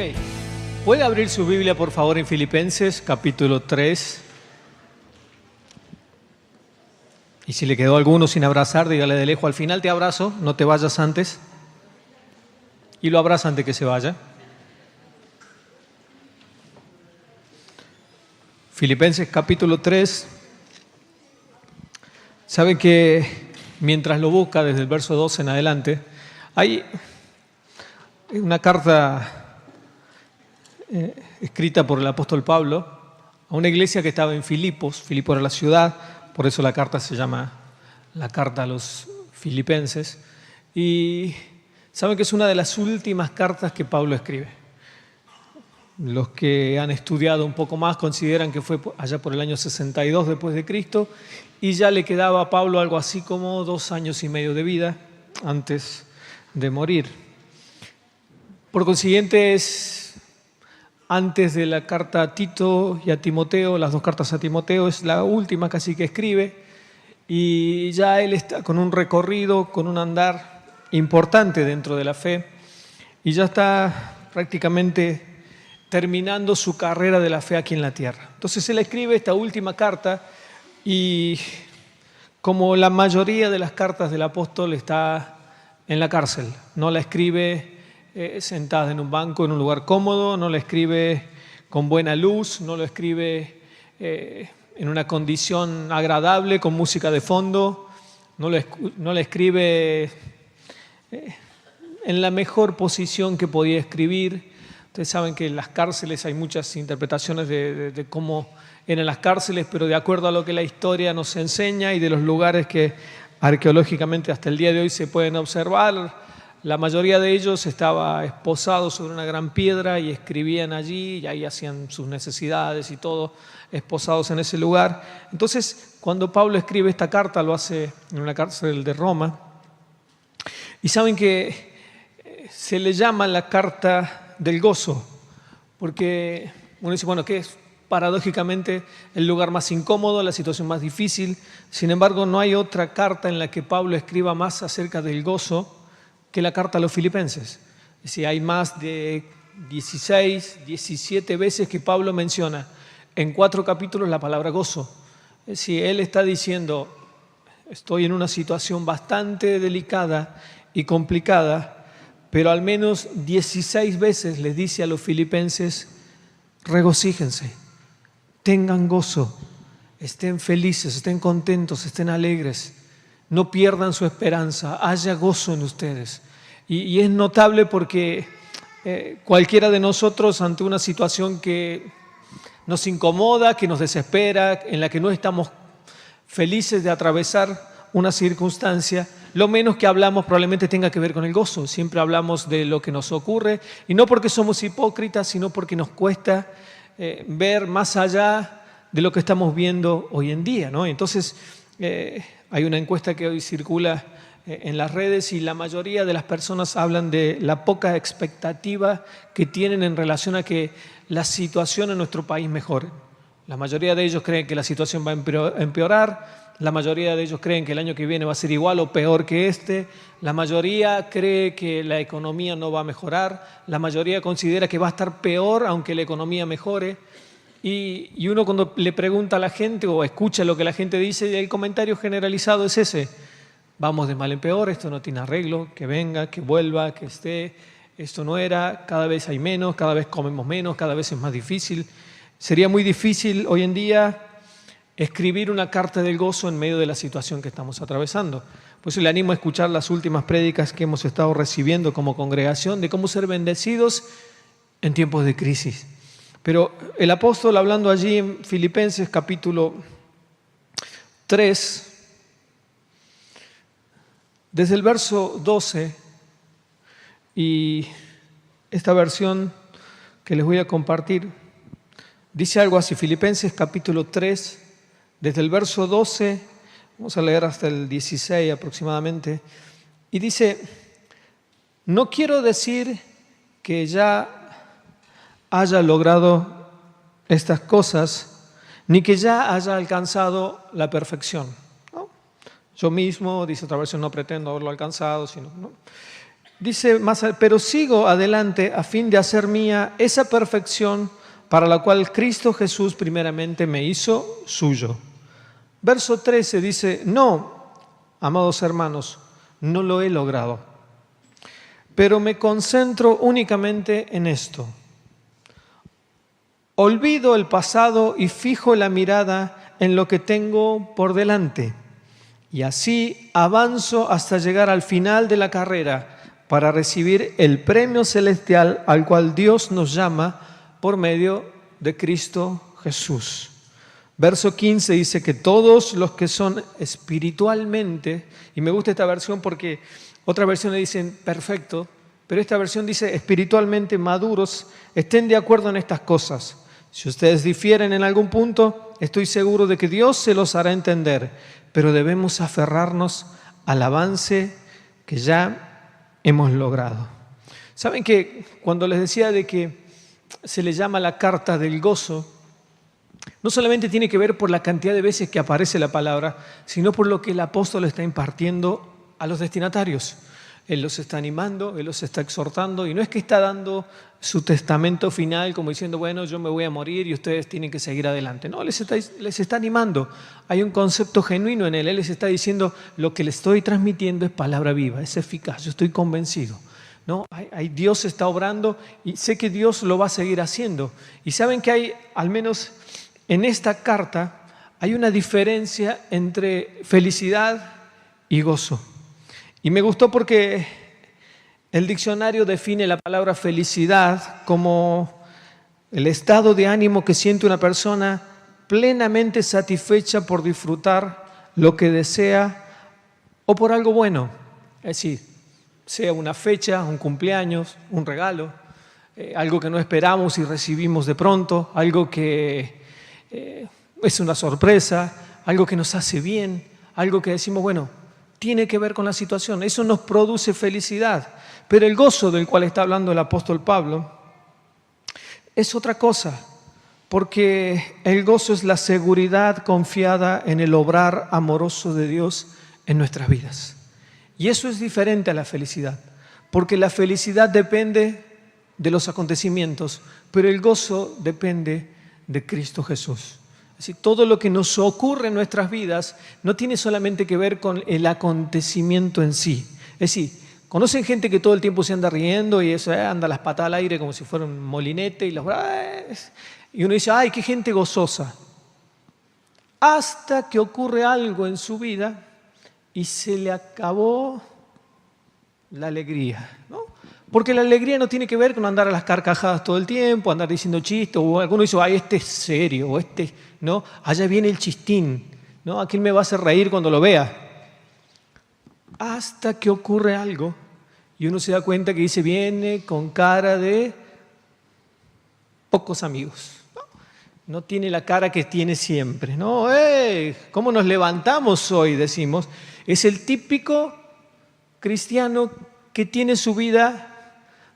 Ok. ¿Puede abrir su Biblia, por favor, en Filipenses, capítulo 3? Y si le quedó alguno sin abrazar, dígale de lejos, al final te abrazo, no te vayas antes. Y lo abraza antes que se vaya. Filipenses, capítulo 3. Sabe que mientras lo busca, desde el verso 12 en adelante, hay una carta escrita por el apóstol Pablo a una iglesia que estaba en Filipos. Filipos era la ciudad, por eso la carta se llama la carta a los filipenses. Y saben que es una de las últimas cartas que Pablo escribe. Los que han estudiado un poco más consideran que fue allá por el año 62 después de Cristo y ya le quedaba a Pablo algo así como 2 años y medio de vida antes de morir. Por consiguiente es antes de la carta a Tito y a Timoteo, las 2 cartas a Timoteo, es la última casi que escribe y ya él está con un recorrido, con un andar importante dentro de la fe y ya está prácticamente terminando su carrera de la fe aquí en la tierra. Entonces él escribe esta última carta y como la mayoría de las cartas del apóstol está en la cárcel, no la escribe sentada en un banco, en un lugar cómodo, no la escribe con buena luz, no lo escribe en una condición agradable, con música de fondo, no la escribe en la mejor posición que podía escribir. Ustedes saben que en las cárceles hay muchas interpretaciones de cómo eran las cárceles, pero de acuerdo a lo que la historia nos enseña y de los lugares que arqueológicamente hasta el día de hoy se pueden observar, la mayoría de ellos estaba esposado sobre una gran piedra y escribían allí y ahí hacían sus necesidades y todo, esposados en ese lugar. Entonces, cuando Pablo escribe esta carta, lo hace en una cárcel de Roma. Y saben que se le llama la carta del gozo, porque uno dice, bueno, ¿qué es? Paradójicamente el lugar más incómodo, la situación más difícil. Sin embargo, no hay otra carta en la que Pablo escriba más acerca del gozo que la carta a los filipenses. Es decir, hay más de 16, 17 veces que Pablo menciona en 4 capítulos la palabra gozo. Es decir, él está diciendo, estoy en una situación bastante delicada y complicada, pero al menos 16 veces les dice a los filipenses, regocíjense, tengan gozo, estén felices, estén contentos, estén alegres. No pierdan su esperanza, haya gozo en ustedes. Y es notable porque cualquiera de nosotros ante una situación que nos incomoda, que nos desespera, en la que no estamos felices de atravesar una circunstancia, lo menos que hablamos probablemente tenga que ver con el gozo. Siempre hablamos de lo que nos ocurre y no porque somos hipócritas, sino porque nos cuesta ver más allá de lo que estamos viendo hoy en día, ¿no? Entonces, hay una encuesta que hoy circula en las redes y la mayoría de las personas hablan de la poca expectativa que tienen en relación a que la situación en nuestro país mejore. La mayoría de ellos creen que la situación va a empeorar, la mayoría de ellos creen que el año que viene va a ser igual o peor que este, la mayoría cree que la economía no va a mejorar, la mayoría considera que va a estar peor aunque la economía mejore. Y uno cuando le pregunta a la gente o escucha lo que la gente dice, el comentario generalizado es ese: vamos de mal en peor, esto no tiene arreglo, que venga, que vuelva, que esté, esto no era, cada vez hay menos, cada vez comemos menos, cada vez es más difícil. Sería muy difícil hoy en día escribir una carta del gozo en medio de la situación que estamos atravesando. Por eso le animo a escuchar las últimas prédicas que hemos estado recibiendo como congregación de cómo ser bendecidos en tiempos de crisis. Pero el apóstol, hablando allí en Filipenses capítulo 3, desde el verso 12, y esta versión que les voy a compartir, dice algo así, Filipenses capítulo 3, desde el verso 12, vamos a leer hasta el 16 aproximadamente, y dice, no quiero decir que ya haya logrado estas cosas, ni que ya haya alcanzado la perfección, ¿no? Yo mismo, dice otra versión, no pretendo haberlo alcanzado, sino, ¿no? Dice más, pero sigo adelante a fin de hacer mía esa perfección para la cual Cristo Jesús primeramente me hizo suyo. Verso 13 dice, no, amados hermanos, no lo he logrado, pero me concentro únicamente en esto. Olvido el pasado y fijo la mirada en lo que tengo por delante. Y así avanzo hasta llegar al final de la carrera para recibir el premio celestial al cual Dios nos llama por medio de Cristo Jesús. Verso 15 dice que todos los que son espiritualmente, y me gusta esta versión porque otras versiones dicen perfecto, pero esta versión dice espiritualmente maduros, estén de acuerdo en estas cosas. Si ustedes difieren en algún punto, estoy seguro de que Dios se los hará entender, pero debemos aferrarnos al avance que ya hemos logrado. ¿Saben que cuando les decía de que se le llama la carta del gozo, no solamente tiene que ver por la cantidad de veces que aparece la palabra, sino por lo que el apóstol está impartiendo a los destinatarios? Él los está animando, Él los está exhortando, y no es que está dando su testamento final como diciendo, bueno, yo me voy a morir y ustedes tienen que seguir adelante. No, les está animando. Hay un concepto genuino en Él. Él les está diciendo, lo que les estoy transmitiendo es palabra viva, es eficaz, yo estoy convencido. ¿No? Dios está obrando y sé que Dios lo va a seguir haciendo. Y saben que hay, al menos en esta carta, hay una diferencia entre felicidad y gozo. Y me gustó porque el diccionario define la palabra felicidad como el estado de ánimo que siente una persona plenamente satisfecha por disfrutar lo que desea o por algo bueno. Es decir, sea una fecha, un cumpleaños, un regalo, algo que no esperamos y recibimos de pronto, algo que es una sorpresa, algo que nos hace bien, algo que decimos, bueno, tiene que ver con la situación. Eso nos produce felicidad. Pero el gozo del cual está hablando el apóstol Pablo es otra cosa, porque el gozo es la seguridad confiada en el obrar amoroso de Dios en nuestras vidas. Y eso es diferente a la felicidad, porque la felicidad depende de los acontecimientos, pero el gozo depende de Cristo Jesús. Es decir, todo lo que nos ocurre en nuestras vidas no tiene solamente que ver con el acontecimiento en sí. Es decir, ¿conocen gente que todo el tiempo se anda riendo y eso, anda las patas al aire como si fuera un molinete y uno dice, ¡ay, qué gente gozosa! Hasta que ocurre algo en su vida y se le acabó la alegría, ¿no? Porque la alegría no tiene que ver con andar a las carcajadas todo el tiempo, andar diciendo chistes, o alguno dice, ¡ay, este es serio! O este, ¿no? Allá viene el chistín, ¿no? ¿A quién me va a hacer reír cuando lo vea? Hasta que ocurre algo y uno se da cuenta que dice, viene con cara de pocos amigos. No tiene la cara que tiene siempre, ¿no? ¿Cómo nos levantamos hoy? Decimos. Es el típico cristiano que tiene su vida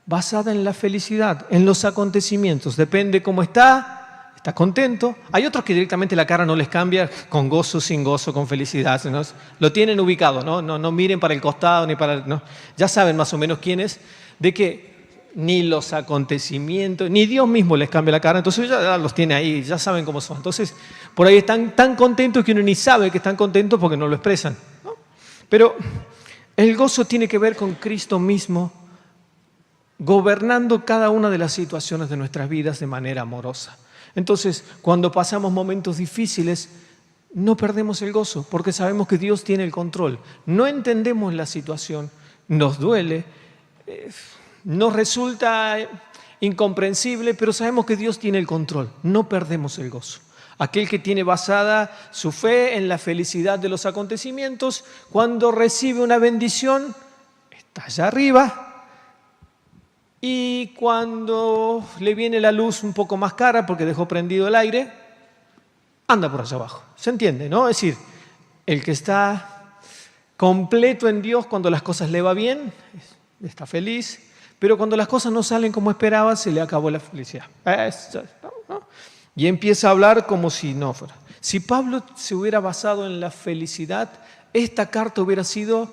basada en la felicidad, en los acontecimientos. Depende cómo está contento. Hay otros que directamente la cara no les cambia, con gozo, sin gozo, con felicidad, ¿no? Lo tienen ubicado, ¿no? No miren para el costado ni para... ¿no? Ya saben más o menos quién es, de que ni los acontecimientos, ni Dios mismo les cambia la cara, entonces ya los tiene ahí, ya saben cómo son. Entonces, por ahí están tan contentos que uno ni sabe que están contentos porque no lo expresan, ¿no? Pero el gozo tiene que ver con Cristo mismo gobernando cada una de las situaciones de nuestras vidas de manera amorosa. Entonces, cuando pasamos momentos difíciles, no perdemos el gozo porque sabemos que Dios tiene el control. No entendemos la situación, nos duele, nos resulta incomprensible, pero sabemos que Dios tiene el control. No perdemos el gozo. Aquel que tiene basada su fe en la felicidad de los acontecimientos, cuando recibe una bendición, está allá arriba. Y cuando le viene la luz un poco más cara porque dejó prendido el aire, anda por allá abajo. ¿Se entiende, no? Es decir, el que está completo en Dios cuando las cosas le va bien, está feliz, pero cuando las cosas no salen como esperaba, se le acabó la felicidad. ¿No? Y empieza a hablar como si no fuera. Si Pablo se hubiera basado en la felicidad, esta carta hubiera sido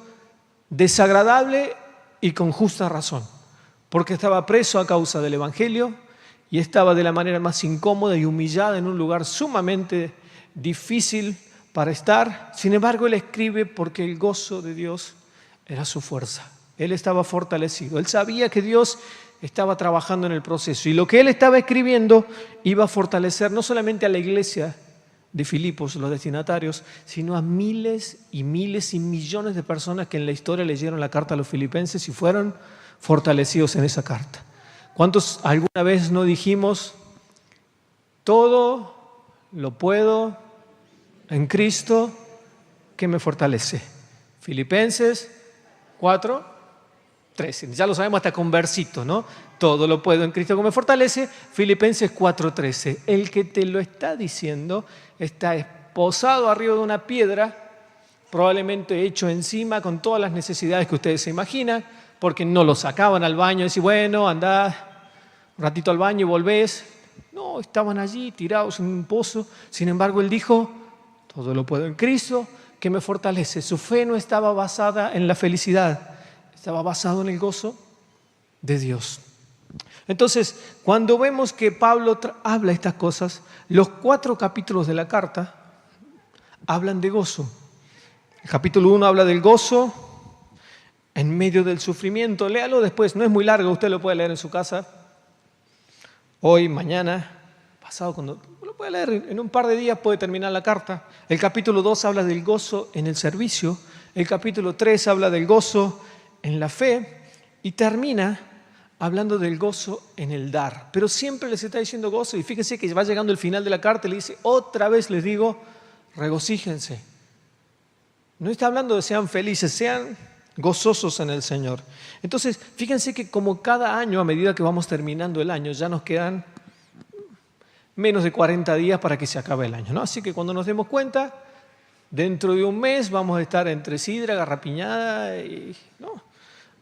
desagradable y con justa razón, porque estaba preso a causa del Evangelio y estaba de la manera más incómoda y humillada en un lugar sumamente difícil para estar. Sin embargo, él escribe porque el gozo de Dios era su fuerza. Él estaba fortalecido. Él sabía que Dios estaba trabajando en el proceso y lo que él estaba escribiendo iba a fortalecer no solamente a la iglesia de Filipos, los destinatarios, sino a miles y millones de personas que en la historia leyeron la carta a los filipenses y fueron fortalecidos en esa carta. ¿Cuántos alguna vez no dijimos, todo lo puedo en Cristo que me fortalece? Filipenses 4:13. Ya lo sabemos hasta con versito, ¿no? Todo lo puedo en Cristo que me fortalece. Filipenses 4:13. El que te lo está diciendo está esposado arriba de una piedra, probablemente hecho encima con todas las necesidades que ustedes se imaginan, porque no lo sacaban al baño y decían, bueno, andá un ratito al baño y volvés. No, estaban allí tirados en un pozo. Sin embargo, él dijo, todo lo puedo en Cristo que me fortalece. Su fe no estaba basada en la felicidad, estaba basado en el gozo de Dios. Entonces, cuando vemos que Pablo habla estas cosas, los 4 capítulos de la carta hablan de gozo. El capítulo 1 habla del gozo en medio del sufrimiento. Léalo después, no es muy largo, usted lo puede leer en su casa. Hoy, mañana, pasado, cuando lo puede leer en un par de días, puede terminar la carta. El capítulo 2 habla del gozo en el servicio. El capítulo 3 habla del gozo en la fe y termina hablando del gozo en el dar. Pero siempre les está diciendo gozo y fíjense que va llegando el final de la carta y le dice, otra vez les digo, regocíjense. No está hablando de sean felices, sean gozosos en el Señor. Entonces, fíjense que como cada año, a medida que vamos terminando el año, ya nos quedan menos de 40 días para que se acabe el año, ¿no? Así que cuando nos demos cuenta, dentro de un mes vamos a estar entre sidra, garrapiñada y ¿no?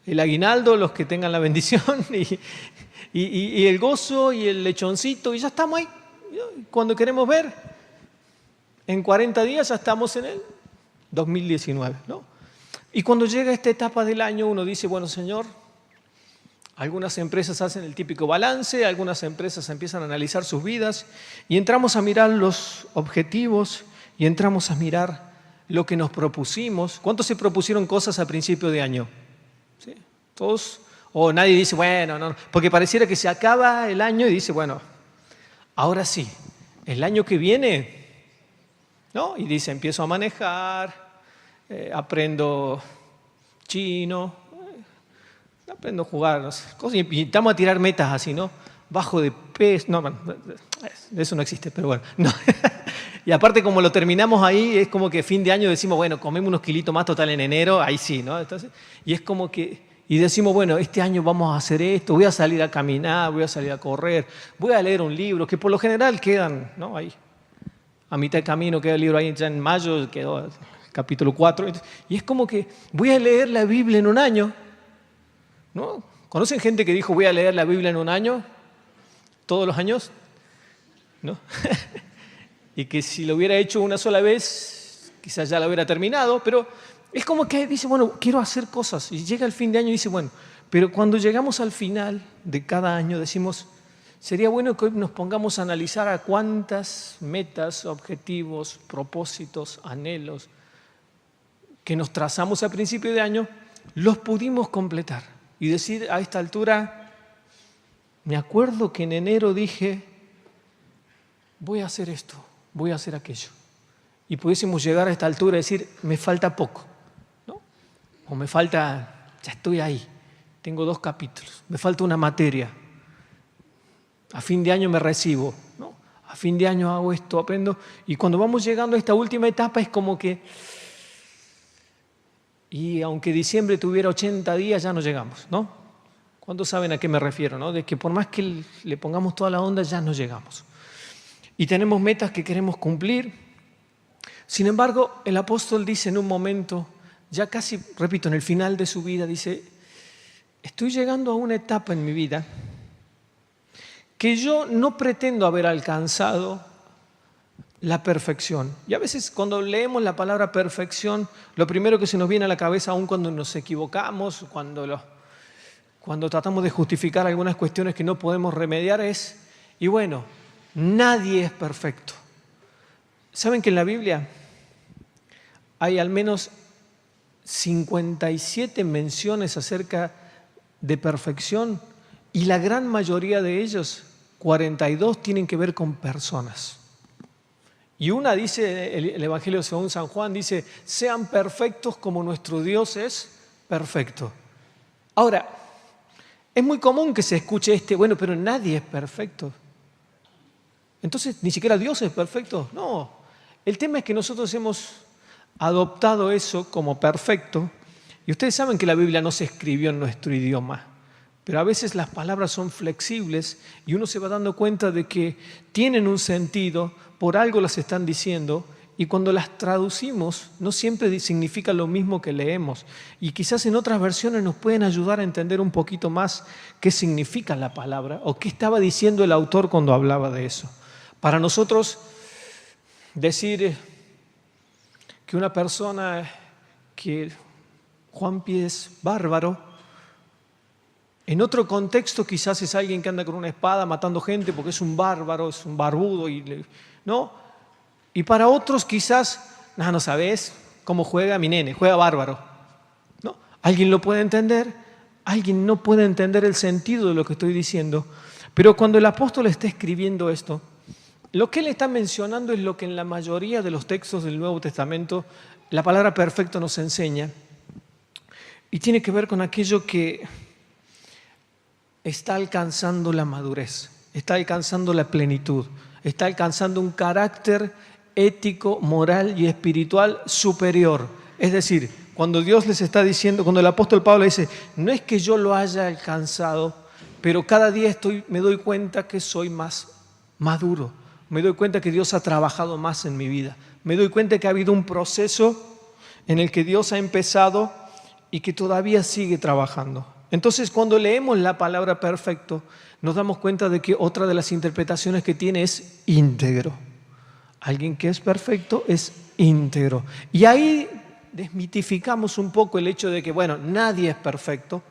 El aguinaldo, los que tengan la bendición y el gozo y el lechoncito y ya estamos ahí. Cuando queremos ver, en 40 días ya estamos en el 2019, ¿no? Y cuando llega esta etapa del año uno dice, bueno Señor, algunas empresas hacen el típico balance, algunas empresas empiezan a analizar sus vidas y entramos a mirar los objetivos y entramos a mirar lo que nos propusimos. ¿Cuántos se propusieron cosas a principio de año? ¿Sí? Todos. O nadie dice, bueno, no, porque pareciera que se acaba el año y dice, bueno, ahora sí, el año que viene, ¿no? Y dice, empiezo a manejar, aprendo chino, aprendo a jugar, no sé, cosas, y estamos a tirar metas así, ¿no? Bajo de peso, no, eso no existe, pero bueno, no. Y aparte como lo terminamos ahí, es como que fin de año decimos, bueno, comemos unos kilitos más total en enero, ahí sí, ¿no? Entonces, y es como que, y decimos, bueno, este año vamos a hacer esto, voy a salir a caminar, voy a salir a correr, voy a leer un libro, que por lo general quedan, ¿no? Ahí, a mitad de camino queda el libro ahí, ya en mayo quedó el capítulo 4, y es como que voy a leer la Biblia en un año, ¿no? ¿Conocen gente que dijo, voy a leer la Biblia en un año? ¿Todos los años? ¿No? Y que si lo hubiera hecho una sola vez, quizás ya lo hubiera terminado, pero es como que dice, bueno, quiero hacer cosas. Y llega el fin de año y dice, bueno, pero cuando llegamos al final de cada año decimos, sería bueno que hoy nos pongamos a analizar a cuántas metas, objetivos, propósitos, anhelos que nos trazamos a principio de año, los pudimos completar. Y decir a esta altura, me acuerdo que en enero dije, voy a hacer esto, voy a hacer aquello. Y pudiésemos llegar a esta altura y decir, me falta poco, ¿no? O me falta, ya estoy ahí, tengo 2 capítulos, me falta una materia. A fin de año me recibo, ¿no? A fin de año hago esto, aprendo. Y cuando vamos llegando a esta última etapa es como que, y aunque diciembre tuviera 80 días, ya no llegamos, ¿no? ¿Cuántos saben a qué me refiero, no? De que por más que le pongamos toda la onda, ya no llegamos. Y tenemos metas que queremos cumplir. Sin embargo, el apóstol dice en un momento, ya casi, repito, en el final de su vida, dice, estoy llegando a una etapa en mi vida que yo no pretendo haber alcanzado la perfección. Y a veces cuando leemos la palabra perfección, lo primero que se nos viene a la cabeza, aun cuando nos equivocamos, cuando cuando tratamos de justificar algunas cuestiones que no podemos remediar es, y bueno, nadie es perfecto. ¿Saben que en la Biblia hay al menos 57 menciones acerca de perfección? Y la gran mayoría de ellos, 42, tienen que ver con personas. Y una dice, el Evangelio según San Juan, dice, sean perfectos como nuestro Dios es perfecto. Ahora, es muy común que se escuche bueno, pero nadie es perfecto. Entonces, ¿ni siquiera Dios es perfecto? No. El tema es que nosotros hemos adoptado eso como perfecto. Y ustedes saben que la Biblia no se escribió en nuestro idioma. Pero a veces las palabras son flexibles y uno se va dando cuenta de que tienen un sentido, por algo las están diciendo, y cuando las traducimos no siempre significa lo mismo que leemos. Y quizás en otras versiones nos pueden ayudar a entender un poquito más qué significa la palabra o qué estaba diciendo el autor cuando hablaba de eso. Para nosotros, decir que una persona, que Juanpi es bárbaro, en otro contexto quizás es alguien que anda con una espada matando gente porque es un bárbaro, es un barbudo, ¿no? Y para otros quizás, no sabes cómo juega mi nene, juega bárbaro, ¿no? Alguien lo puede entender, alguien no puede entender el sentido de lo que estoy diciendo, pero cuando el apóstol está escribiendo esto, lo que él está mencionando es lo que en la mayoría de los textos del Nuevo Testamento la palabra perfecto nos enseña, y tiene que ver con aquello que está alcanzando la madurez, está alcanzando la plenitud, está alcanzando un carácter ético, moral y espiritual superior. Es decir, cuando Dios les está diciendo, cuando el apóstol Pablo dice, no es que yo lo haya alcanzado, pero cada día me doy cuenta que soy más maduro, me doy cuenta que Dios ha trabajado más en mi vida, me doy cuenta que ha habido un proceso en el que Dios ha empezado y que todavía sigue trabajando. Entonces, cuando leemos la palabra perfecto, nos damos cuenta de que otra de las interpretaciones que tiene es íntegro. Alguien que es perfecto es íntegro. Y ahí desmitificamos un poco el hecho de que, bueno, nadie es perfecto,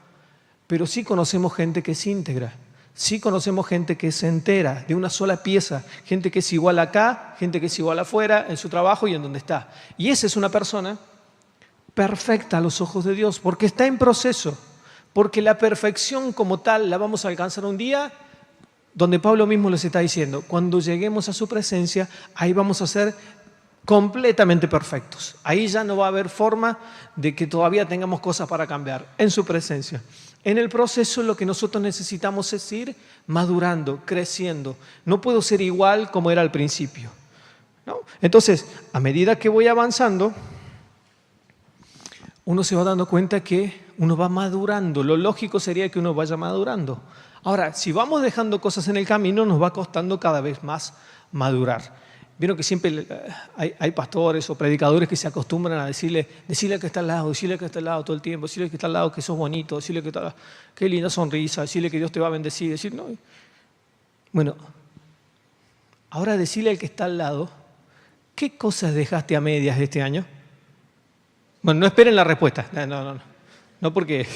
pero sí conocemos gente que es íntegra. Sí conocemos gente que es entera, de una sola pieza. Gente que es igual acá, gente que es igual afuera, en su trabajo y en donde está. Y esa es una persona perfecta a los ojos de Dios, porque está en proceso. Porque la perfección como tal la vamos a alcanzar un día donde Pablo mismo les está diciendo, cuando lleguemos a su presencia, ahí vamos a ser completamente perfectos. Ahí ya no va a haber forma de que todavía tengamos cosas para cambiar en su presencia. En el proceso lo que nosotros necesitamos es ir madurando, creciendo. No puedo ser igual como era al principio, ¿no? Entonces, a medida que voy avanzando, uno se va dando cuenta que uno va madurando. Lo lógico sería que uno vaya madurando. Ahora, si vamos dejando cosas en el camino, nos va costando cada vez más madurar. Vieron que siempre hay pastores o predicadores que se acostumbran a decirle que está al lado todo el tiempo, decirle que está al lado que sos bonito, decirle que qué linda sonrisa, decirle que Dios te va a bendecir, decir, no. Bueno, ahora decirle al que está al lado, ¿qué cosas dejaste a medias este año? Bueno, no esperen la respuesta, no porque,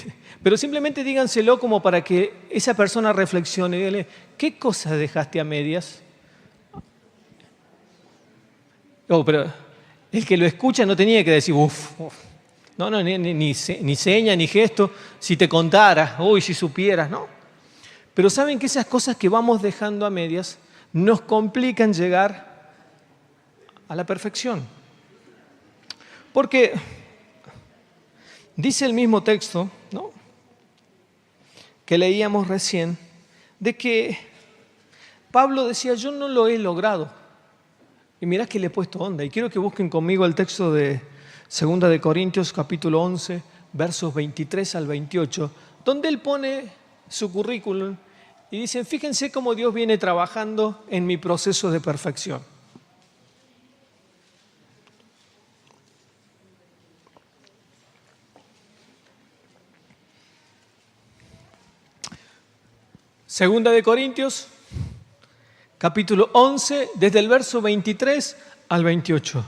pero simplemente díganselo como para que esa persona reflexione y dígale, ¿qué cosas dejaste a medias? Pero el que lo escucha no tenía que decir, uff, no, ni seña, ni gesto, si te contara, uy, si supieras, ¿no? Pero saben que esas cosas que vamos dejando a medias nos complican llegar a la perfección. Porque dice el mismo texto, ¿no?, que leíamos recién, de que Pablo decía, yo no lo he logrado. Y mirá que le he puesto onda. Y quiero que busquen conmigo el texto de 2 de Corintios, capítulo 11, versos 23 al 28, donde él pone su currículum y dice, fíjense cómo Dios viene trabajando en mi proceso de perfección. Segunda de Corintios, capítulo 11, desde el verso 23 al 28.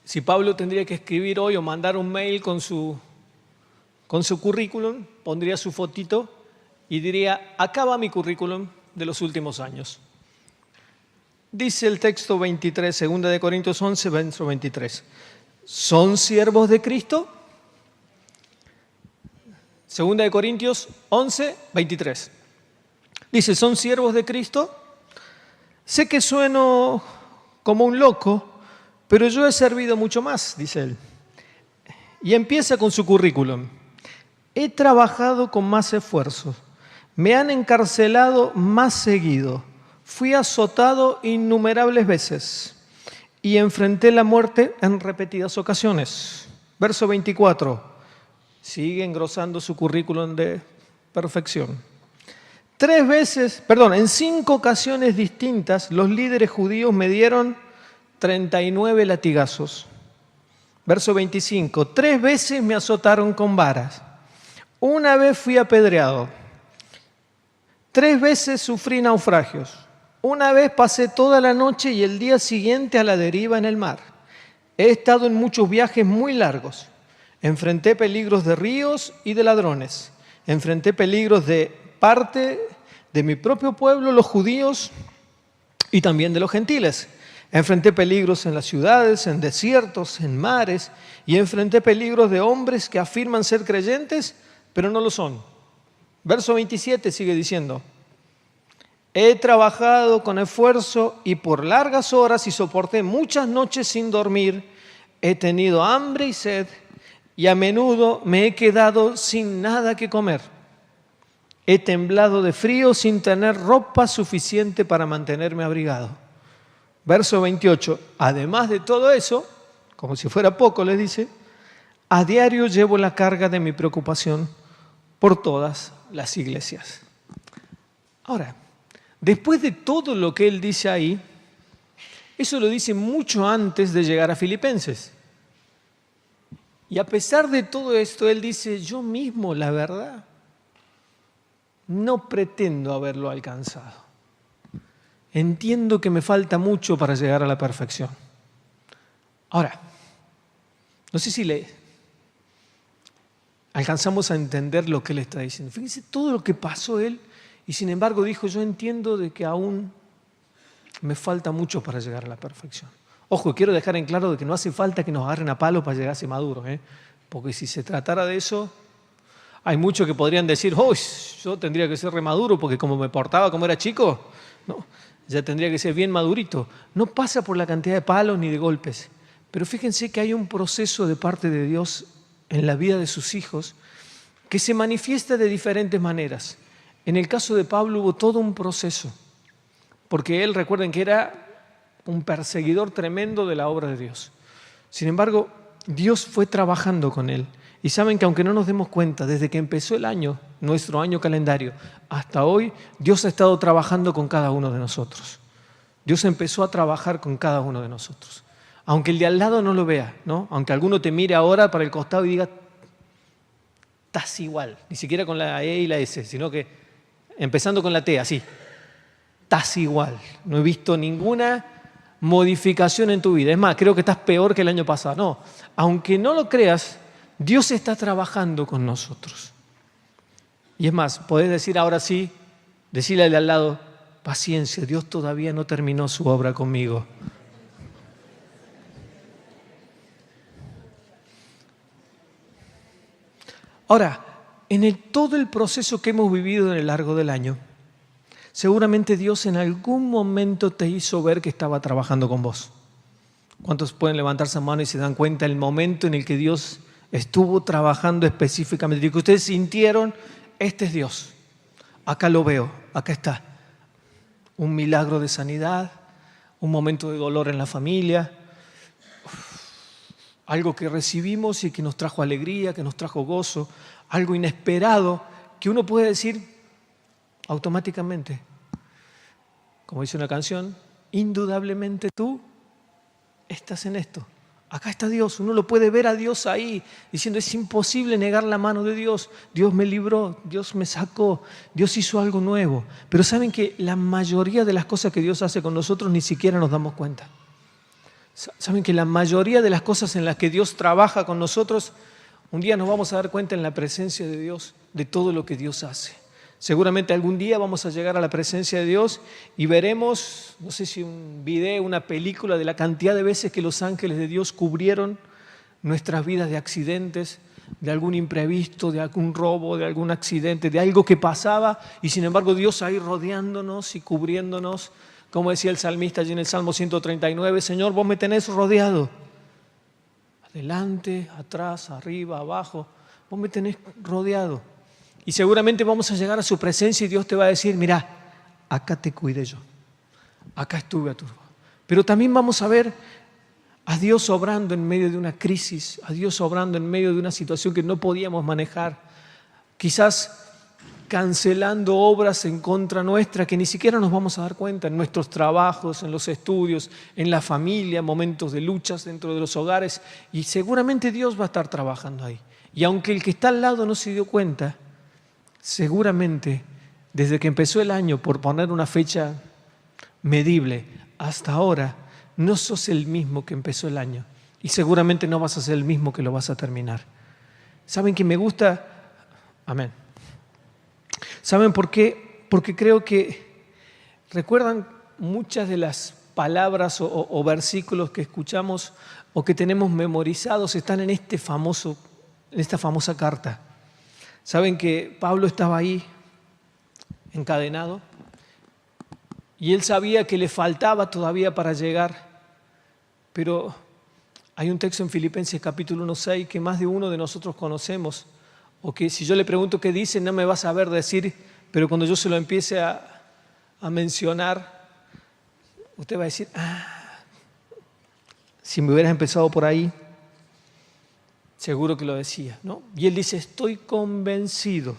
Si Pablo tendría que escribir hoy o mandar un mail con su con su currículum, pondría su fotito y diría, acá va mi currículum de los últimos años. Dice el texto 23, 2 de Corintios 11, verso 23. ¿Son siervos de Cristo? 2 de Corintios 11, 23. Dice, ¿son siervos de Cristo? Sé que sueno como un loco, pero yo he servido mucho más, dice él. Y empieza con su currículum. He trabajado con más esfuerzo. Me han encarcelado más seguido. Fui azotado innumerables veces y enfrenté la muerte en repetidas ocasiones. Verso 24. Sigue engrosando su currículum de perfección. En 5 ocasiones distintas, los líderes judíos me dieron 39 latigazos. Verso 25. 3 veces me azotaron con varas. Una vez fui apedreado. 3 veces sufrí naufragios. Una vez pasé toda la noche y el día siguiente a la deriva en el mar. He estado en muchos viajes muy largos. Enfrenté peligros de ríos y de ladrones. Enfrenté peligros de parte de mi propio pueblo, los judíos, y también de los gentiles. Enfrenté peligros en las ciudades, en desiertos, en mares, y enfrenté peligros de hombres que afirman ser creyentes, pero no lo son. Verso 27 sigue diciendo, he trabajado con esfuerzo y por largas horas y soporté muchas noches sin dormir. He tenido hambre y sed y a menudo me he quedado sin nada que comer. He temblado de frío sin tener ropa suficiente para mantenerme abrigado. Verso 28. Además de todo eso, como si fuera poco, les dice, a diario llevo la carga de mi preocupación por todas las iglesias. Ahora, después de todo lo que él dice ahí, eso lo dice mucho antes de llegar a Filipenses. Y a pesar de todo esto, él dice, yo mismo, la verdad, no pretendo haberlo alcanzado. Entiendo que me falta mucho para llegar a la perfección. Ahora, no sé si le alcanzamos a entender lo que él está diciendo. Fíjense todo lo que pasó él y sin embargo dijo, yo entiendo de que aún me falta mucho para llegar a la perfección. Ojo, quiero dejar en claro de que no hace falta que nos agarren a palo para llegar a ser maduros, porque si se tratara de eso, hay muchos que podrían decir, yo tendría que ser remaduro porque como me portaba como era chico, no, ya tendría que ser bien madurito. No pasa por la cantidad de palos ni de golpes, pero fíjense que hay un proceso de parte de Dios en la vida de sus hijos que se manifiesta de diferentes maneras. En el caso de Pablo hubo todo un proceso, porque él, recuerden que era un perseguidor tremendo de la obra de Dios. Sin embargo, Dios fue trabajando con él. Y saben que aunque no nos demos cuenta, desde que empezó el año, nuestro año calendario, hasta hoy, Dios ha estado trabajando con cada uno de nosotros. Dios empezó a trabajar con cada uno de nosotros. Aunque el de al lado no lo vea, ¿no? Aunque alguno te mire ahora para el costado y diga, estás igual, ni siquiera con la E y la S, sino que empezando con la T, así, estás igual. No he visto ninguna modificación en tu vida. Es más, creo que estás peor que el año pasado. No, aunque no lo creas, Dios está trabajando con nosotros. Y es más, podés decir ahora sí, decirle al de al lado, paciencia, Dios todavía no terminó su obra conmigo. Ahora, en todo el proceso que hemos vivido en el largo del año, seguramente Dios en algún momento te hizo ver que estaba trabajando con vos. ¿Cuántos pueden levantar su mano y se dan cuenta del momento en el que Dios estuvo trabajando específicamente? Y que ustedes sintieron, este es Dios. Acá lo veo, acá está. Un milagro de sanidad, un momento de dolor en la familia, algo que recibimos y que nos trajo alegría, que nos trajo gozo, algo inesperado que uno puede decir automáticamente, como dice una canción, indudablemente tú estás en esto. Acá está Dios, uno lo puede ver a Dios ahí, diciendo es imposible negar la mano de Dios. Dios me libró, Dios me sacó, Dios hizo algo nuevo. Pero saben que la mayoría de las cosas que Dios hace con nosotros ni siquiera nos damos cuenta. Saben que la mayoría de las cosas en las que Dios trabaja con nosotros, Un día nos vamos a dar cuenta en la presencia de Dios de todo lo que Dios hace. Seguramente algún día vamos a llegar a la presencia de Dios y veremos, no sé si un video, una película, de la cantidad de veces que los ángeles de Dios cubrieron nuestras vidas de accidentes, de algún imprevisto, de algún robo, de algún accidente, de algo que pasaba, y sin embargo Dios ahí rodeándonos y cubriéndonos. Como decía el salmista allí en el Salmo 139, Señor, vos me tenés rodeado. Adelante, atrás, arriba, abajo, vos me tenés rodeado. Y seguramente vamos a llegar a su presencia y Dios te va a decir, mira, acá te cuidé yo, acá estuve a tu lado. Pero también vamos a ver a Dios obrando en medio de una crisis, a Dios obrando en medio de una situación que no podíamos manejar, quizás cancelando obras en contra nuestra que ni siquiera nos vamos a dar cuenta, en nuestros trabajos, en los estudios, en la familia, momentos de luchas dentro de los hogares, y seguramente Dios va a estar trabajando ahí. Y aunque el que está al lado no se dio cuenta, seguramente desde que empezó el año, por poner una fecha medible, hasta ahora, no sos el mismo que empezó el año, y seguramente no vas a ser el mismo que lo vas a terminar. ¿Saben que me gusta? Amén. ¿Saben por qué? Porque creo que, ¿recuerdan muchas de las palabras o versículos que escuchamos o que tenemos memorizados están en esta famosa carta? ¿Saben que Pablo estaba ahí encadenado? Y él sabía que le faltaba todavía para llegar, pero hay un texto en Filipenses capítulo 1:6 que más de uno de nosotros conocemos, o que si yo le pregunto qué dice, no me va a saber decir, pero cuando yo se lo empiece a mencionar, usted va a decir, si me hubieras empezado por ahí, seguro que lo decía, ¿no? Y él dice, estoy convencido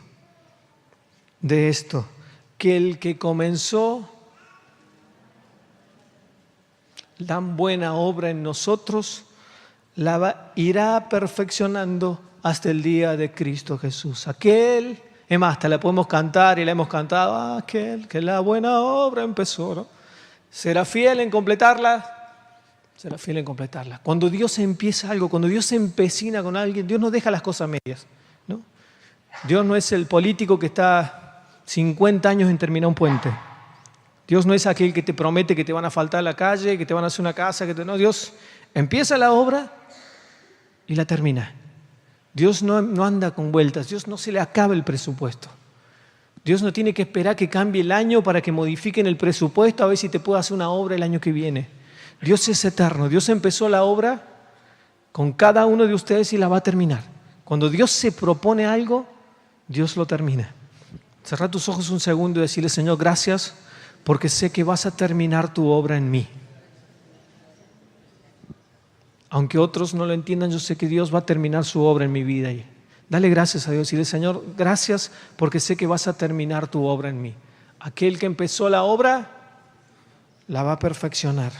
de esto, que el que comenzó la buena obra en nosotros, irá perfeccionando hasta el día de Cristo Jesús. Aquel, es más, hasta la podemos cantar y la hemos cantado, aquel que la buena obra empezó, ¿no? Será fiel en completarla. Será fiel en completarla. Cuando Dios empieza algo, cuando Dios se empecina con alguien, Dios no deja las cosas medias, ¿no? Dios no es el político que está 50 años en terminar un puente. Dios no es aquel que te promete que te van a faltar la calle, que te van a hacer una casa, no, Dios empieza la obra y la termina. Dios no anda con vueltas, Dios no se le acaba el presupuesto. Dios no tiene que esperar que cambie el año para que modifiquen el presupuesto a ver si te puede hacer una obra el año que viene. Dios es eterno, Dios empezó la obra con cada uno de ustedes y la va a terminar. Cuando Dios se propone algo, Dios lo termina. Cerra tus ojos un segundo y decirle, Señor, gracias porque sé que vas a terminar tu obra en mí. Aunque otros no lo entiendan, yo sé que Dios va a terminar su obra en mi vida. Y dale gracias a Dios y dile, Señor, gracias porque sé que vas a terminar tu obra en mí. Aquel que empezó la obra, la va a perfeccionar.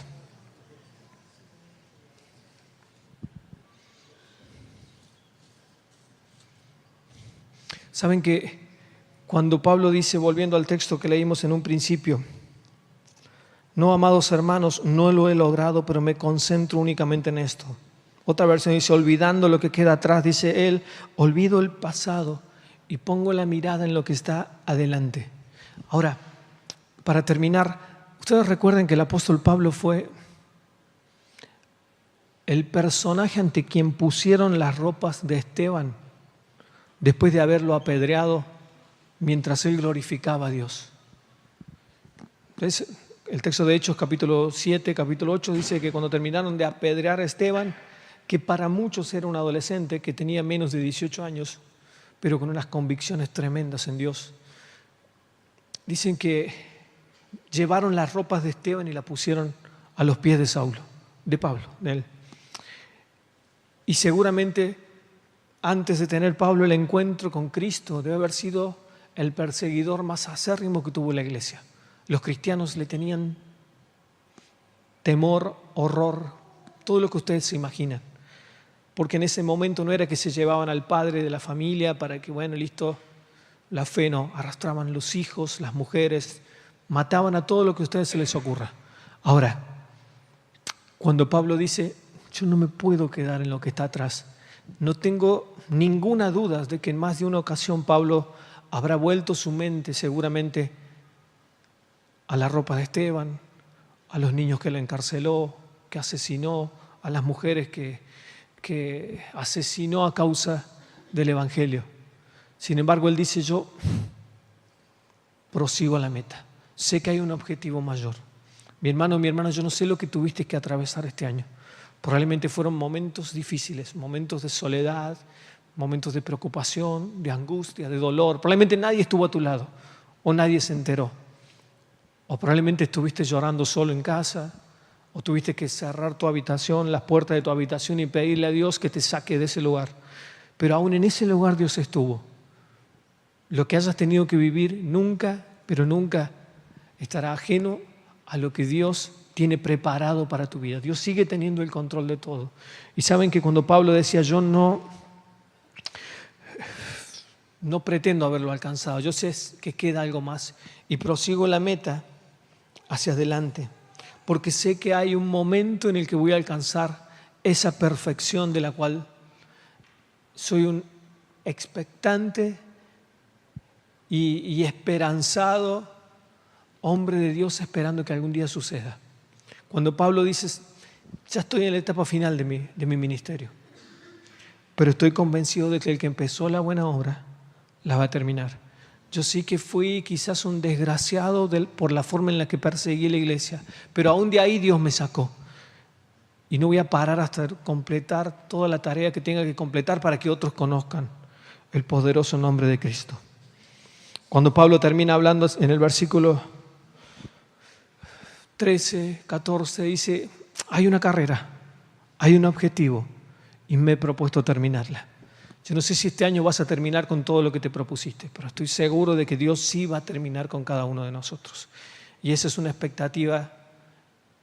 Saben que cuando Pablo dice, volviendo al texto que leímos en un principio, no, amados hermanos, no lo he logrado, pero me concentro únicamente en esto. Otra versión dice, olvidando lo que queda atrás, dice él, olvido el pasado y pongo la mirada en lo que está adelante. Ahora, para terminar, ustedes recuerden que el apóstol Pablo fue el personaje ante quien pusieron las ropas de Esteban después de haberlo apedreado mientras él glorificaba a Dios. Entonces, el texto de Hechos, capítulo 7, capítulo 8, dice que cuando terminaron de apedrear a Esteban, que para muchos era un adolescente que tenía menos de 18 años, pero con unas convicciones tremendas en Dios, dicen que llevaron las ropas de Esteban y la pusieron a los pies de Pablo, de él. Y seguramente antes de tener Pablo el encuentro con Cristo, debe haber sido el perseguidor más acérrimo que tuvo la iglesia. Los cristianos le tenían temor, horror, todo lo que ustedes se imaginan. Porque en ese momento no era que se llevaban al padre de la familia para que, bueno, listo, la fe no. Arrastraban los hijos, las mujeres, mataban a todo lo que a ustedes se les ocurra. Ahora, cuando Pablo dice, yo no me puedo quedar en lo que está atrás, No tengo ninguna duda de que en más de una ocasión Pablo habrá vuelto su mente seguramente a la ropa de Esteban, a los niños que lo encarceló, que asesinó, a las mujeres que asesinó a causa del Evangelio. Sin embargo, él dice: yo prosigo a la meta. Sé que hay un objetivo mayor. Mi hermano, yo no sé lo que tuviste que atravesar este año. Probablemente fueron momentos difíciles, momentos de soledad, momentos de preocupación, de angustia, de dolor. Probablemente nadie estuvo a tu lado o nadie se enteró. O probablemente estuviste llorando solo en casa, o tuviste que cerrar tu habitación, las puertas de tu habitación y pedirle a Dios que te saque de ese lugar. Pero aún en ese lugar Dios estuvo. Lo que hayas tenido que vivir nunca, pero nunca estará ajeno a lo que Dios tiene preparado para tu vida. Dios sigue teniendo el control de todo. Y saben que cuando Pablo decía: yo no pretendo haberlo alcanzado, yo sé que queda algo más y prosigo la meta hacia adelante, porque sé que hay un momento en el que voy a alcanzar esa perfección de la cual soy un expectante y esperanzado hombre de Dios, esperando que algún día suceda. Cuando Pablo dice: ya estoy en la etapa final de mi ministerio, pero estoy convencido de que el que empezó la buena obra la va a terminar. Yo sí que fui quizás un desgraciado por la forma en la que perseguí la iglesia, pero aún de ahí Dios me sacó. Y no voy a parar hasta completar toda la tarea que tenga que completar para que otros conozcan el poderoso nombre de Cristo. Cuando Pablo termina hablando en el versículo 13, 14, dice: hay una carrera, hay un objetivo y me he propuesto terminarla. Yo no sé si este año vas a terminar con todo lo que te propusiste, pero estoy seguro de que Dios sí va a terminar con cada uno de nosotros. Y esa es una expectativa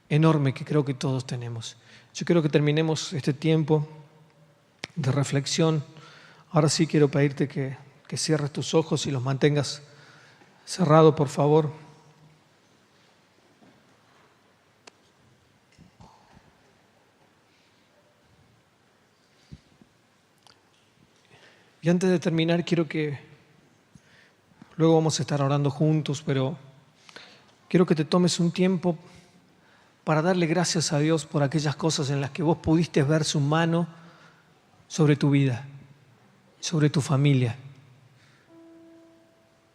enorme que creo que todos tenemos. Yo quiero que terminemos este tiempo de reflexión. Ahora sí quiero pedirte que cierres tus ojos y los mantengas cerrados, por favor. Y antes de terminar, quiero que, luego vamos a estar orando juntos, pero quiero que te tomes un tiempo para darle gracias a Dios por aquellas cosas en las que vos pudiste ver su mano sobre tu vida, sobre tu familia.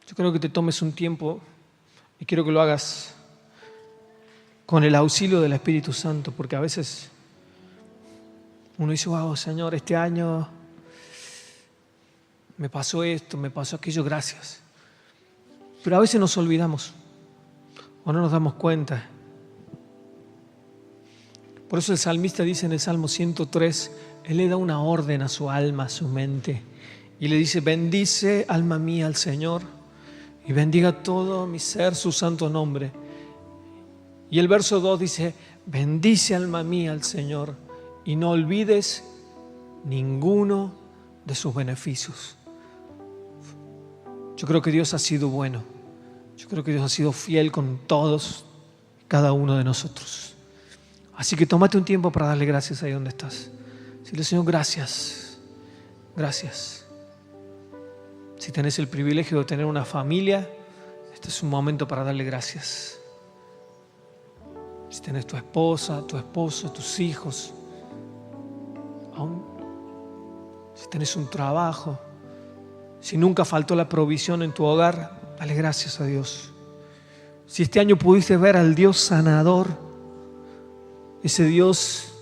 Yo creo que te tomes un tiempo y quiero que lo hagas con el auxilio del Espíritu Santo, porque a veces uno dice: wow, Señor, este año me pasó esto, me pasó aquello, gracias. Pero a veces nos olvidamos o no nos damos cuenta. Por eso el salmista dice en el Salmo 103, él le da una orden a su alma, a su mente, y le dice: bendice, alma mía, al Señor, y bendiga todo mi ser su santo nombre. Y el verso 2 dice: bendice, alma mía, al Señor, y no olvides ninguno de sus beneficios. Yo creo que Dios ha sido bueno. Yo creo que Dios ha sido fiel con todos, cada uno de nosotros. Así que tómate un tiempo para darle gracias ahí donde estás. Dile: Señor, gracias. Gracias. Si tenés el privilegio de tener una familia, este es un momento para darle gracias. Si tenés tu esposa, tu esposo, tus hijos, aún si tenés un trabajo, si nunca faltó la provisión en tu hogar, dale gracias a Dios. Si este año pudiste ver al Dios sanador, ese Dios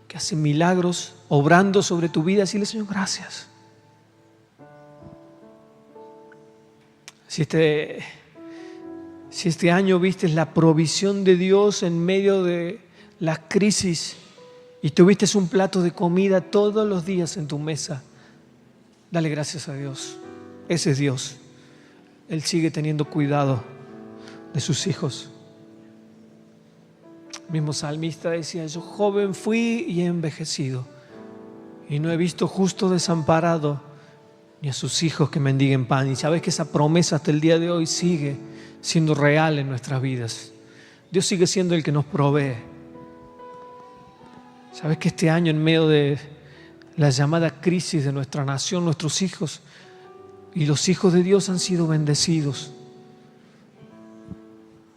que hace milagros, obrando sobre tu vida, decirle: Señor, gracias. Si este año viste la provisión de Dios en medio de las crisis y tuviste un plato de comida todos los días en tu mesa, dale gracias a Dios. Ese es Dios. Él sigue teniendo cuidado de sus hijos. El mismo salmista decía: yo joven fui y he envejecido, y no he visto justo desamparado, ni a sus hijos que mendiguen pan. Y sabes que esa promesa hasta el día de hoy sigue siendo real en nuestras vidas. Dios sigue siendo el que nos provee. Sabes que este año, en medio de la llamada crisis de nuestra nación, nuestros hijos y los hijos de Dios han sido bendecidos.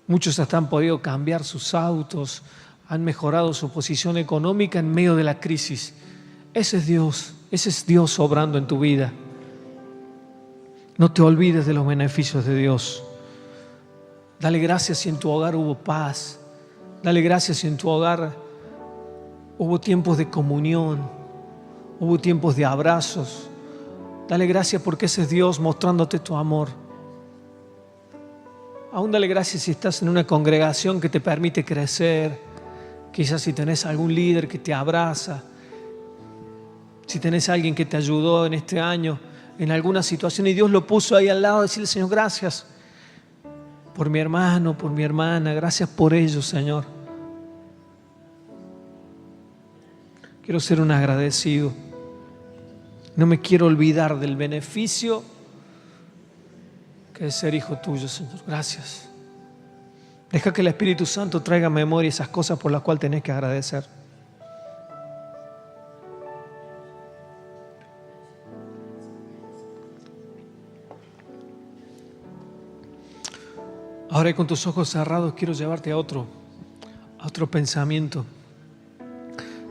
Muchos hasta han podido cambiar sus autos, han mejorado su posición económica en medio de la crisis. Ese es Dios obrando en tu vida. No te olvides de los beneficios de Dios. Dale gracias si en tu hogar hubo paz. Dale gracias si en tu hogar hubo tiempos de comunión, hubo tiempos de abrazos. Dale gracias porque ese es Dios mostrándote tu amor. Aún dale gracias si estás en una congregación que te permite crecer. Quizás si tenés algún líder que te abraza, si tenés alguien que te ayudó en este año en alguna situación y Dios lo puso ahí al lado, decirle: Señor, gracias por mi hermano, por mi hermana, gracias por ellos, Señor. Quiero ser un agradecido. No me quiero olvidar del beneficio que es ser hijo tuyo, Señor. Gracias. Deja que el Espíritu Santo traiga a memoria esas cosas por las cuales tenés que agradecer. Ahora, con tus ojos cerrados, quiero llevarte a otro pensamiento.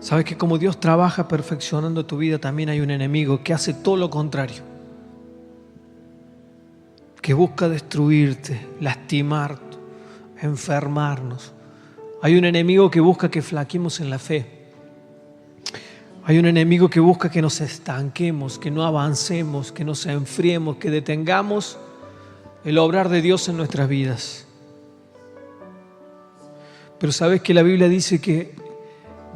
Sabes que como Dios trabaja perfeccionando tu vida, también hay un enemigo que hace todo lo contrario, que busca destruirte, lastimarte, enfermarnos. Hay un enemigo que busca que flaquemos en la fe. Hay un enemigo que busca que nos estanquemos, que no avancemos, que nos enfriemos, que detengamos el obrar de Dios en nuestras vidas. Pero sabes que la Biblia dice que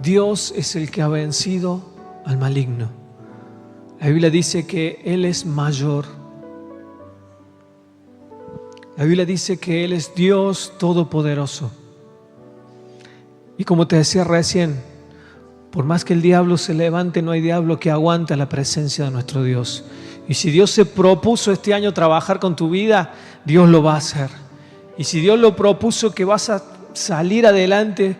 Dios es el que ha vencido al maligno. La Biblia dice que Él es mayor. La Biblia dice que Él es Dios todopoderoso. Y como te decía recién, por más que el diablo se levante, no hay diablo que aguante la presencia de nuestro Dios. Y si Dios se propuso este año trabajar con tu vida, Dios lo va a hacer. Y si Dios lo propuso que vas a salir adelante,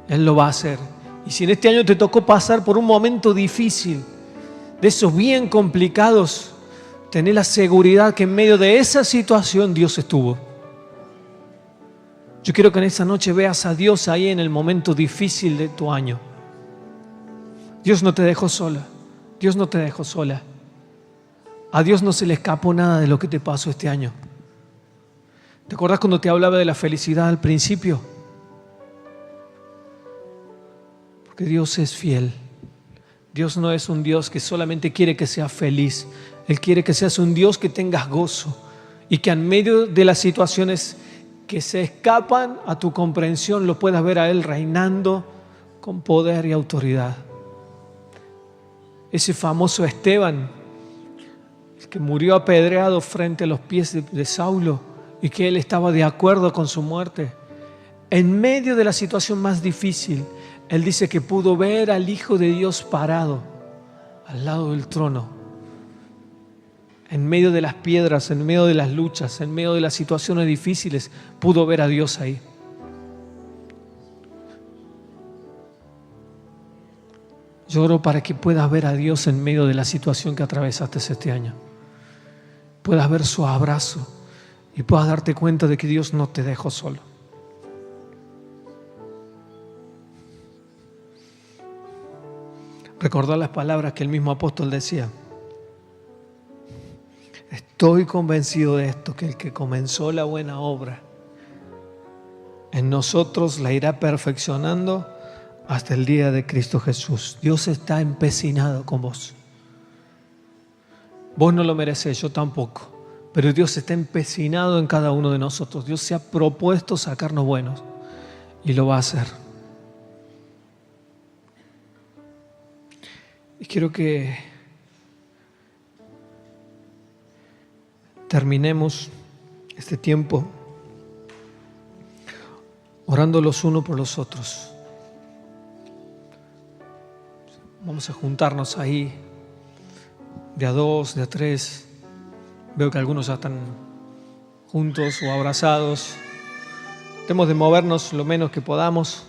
Él lo va a hacer. Y si en este año te tocó pasar por un momento difícil, de esos bien complicados, tené la seguridad que en medio de esa situación Dios estuvo. Yo quiero que en esa noche veas a Dios ahí en el momento difícil de tu año. Dios no te dejó sola. Dios no te dejó sola. A Dios no se le escapó nada de lo que te pasó este año. ¿Te acordás cuando te hablaba de la felicidad al principio? Porque Dios es fiel. Dios no es un Dios que solamente quiere que seas feliz. Él quiere que seas un Dios que tengas gozo y que en medio de las situaciones que se escapan a tu comprensión lo puedas ver a Él reinando con poder y autoridad. Ese famoso Esteban, el que murió apedreado frente a los pies de Saulo y que él estaba de acuerdo con su muerte, en medio de la situación más difícil, él dice que pudo ver al Hijo de Dios parado al lado del trono. En medio de las piedras, en medio de las luchas, en medio de las situaciones difíciles, pudo ver a Dios ahí. Yo oro para que puedas ver a Dios en medio de la situación que atravesaste este año. Puedas ver su abrazo y puedas darte cuenta de que Dios no te dejó solo. Recordar las palabras que el mismo apóstol decía. Estoy convencido de esto, que el que comenzó la buena obra en nosotros la irá perfeccionando hasta el día de Cristo Jesús. Dios está empecinado con vos. Vos no lo merecés, yo tampoco. Pero Dios está empecinado en cada uno de nosotros. Dios se ha propuesto sacarnos buenos y lo va a hacer. Y quiero que terminemos este tiempo orando los unos por los otros. Vamos a juntarnos ahí de a dos, de a tres. Veo que algunos ya están juntos o abrazados. Tratemos de movernos lo menos que podamos.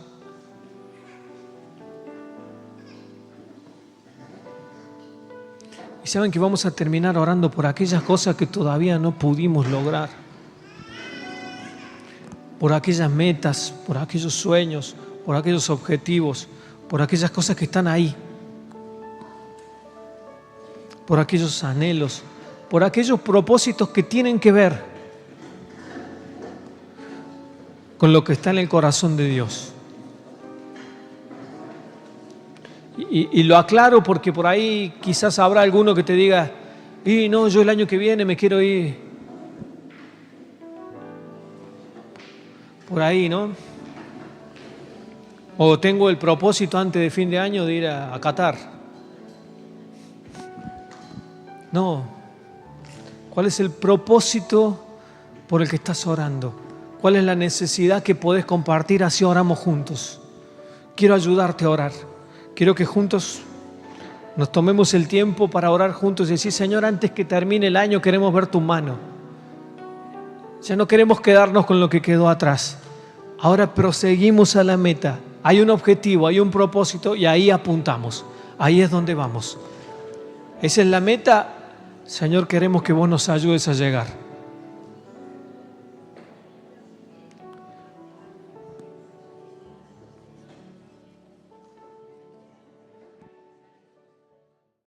Y saben que vamos a terminar orando por aquellas cosas que todavía no pudimos lograr. Por aquellas metas, por aquellos sueños, por aquellos objetivos, por aquellas cosas que están ahí. Por aquellos anhelos, por aquellos propósitos que tienen que ver con lo que está en el corazón de Dios. Y lo aclaro porque por ahí quizás habrá alguno que te diga, y no, yo el año que viene me quiero ir. Por ahí, ¿no? O tengo el propósito antes de fin de año de ir a Qatar. No. ¿Cuál es el propósito por el que estás orando? ¿Cuál es la necesidad que podés compartir? Así oramos juntos. Quiero ayudarte a orar. Quiero que juntos nos tomemos el tiempo para orar juntos y decir, Señor, antes que termine el año queremos ver tu mano. Ya no queremos quedarnos con lo que quedó atrás. Ahora proseguimos a la meta. Hay un objetivo, hay un propósito y ahí apuntamos. Ahí es donde vamos. Esa es la meta. Señor, queremos que vos nos ayudes a llegar.